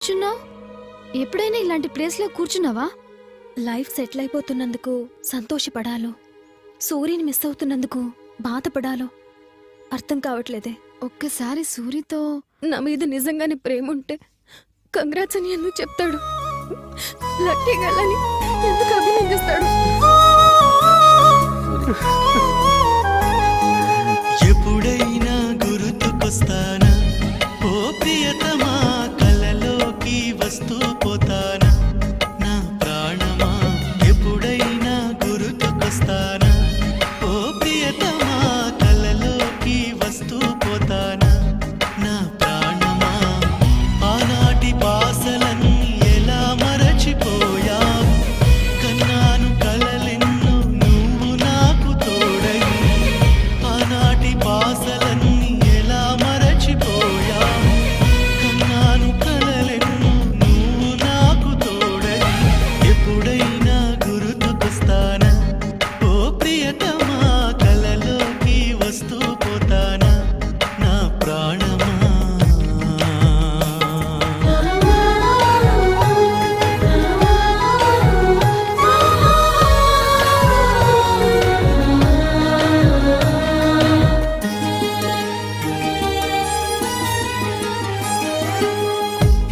కూర్చున్నావు? ఎప్పుడైనా ఇలాంటి ప్లేస్లో కూర్చున్నావా? లైఫ్ సెటిల్ అయిపోతున్నందుకు సంతోషపడాలో, సూర్యుని మిస్ అవుతున్నందుకు బాధపడాలో అర్థం కావట్లేదే. ఒక్కసారి సూరితో నా మీద నిజంగానే ప్రేమ ఉంటే కంగ్రాట్స్ అని ఎందుకు చెప్తాడు? లక్కీ గల్లని ఎందుకు అభినందిస్తాడు? ఎప్పుడైనా గుర్తుకొస్తానా ఓ ప్రియతమా, కలలోకి వస్తూ పోతానా నా ప్రాణమా. ఎప్పుడైనా గుర్తుకొస్తానా ఓ ప్రియతమా, కలలోకి వస్తూ పోతానా నా ప్రాణమా. ఆనాటి బాసలన్నీ ఎలా మరచిపోయావు, కన్నాను కలలెన్నో నువ్వు నాకు తోడై. ఆనాటి బాసలన్నీ ఎలా మరచిపోయావు, కన్నాను కలలెన్నో నువ్వు నాకు తోడై. ఎప్పుడైనా గుర్తుకొస్తానా ఓ ప్రియతమా, కలలోకి వస్తూ పోతానా నా ప్రాణమా.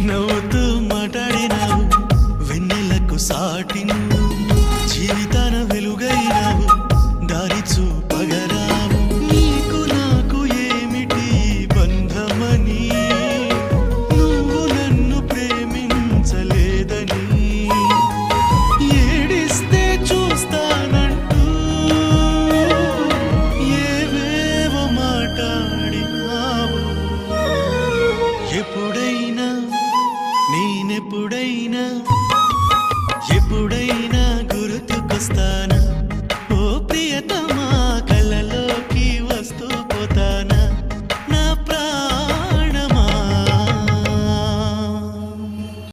నవ్వుతూ మాట్లాడినావు, వెన్నెలకు సాటి నువ్వు, జీవితాన వెలుగైనావు, దారి చూపగరావు. నీకు నాకు ఏమిటి బంధమని, నువ్వు నన్ను ప్రేమించలేదని, ఏడిస్తే చూస్తానంటూ ఏవేవో మాట్లాడినావు. ఎప్పుడైనా నేనెప్పుడైనా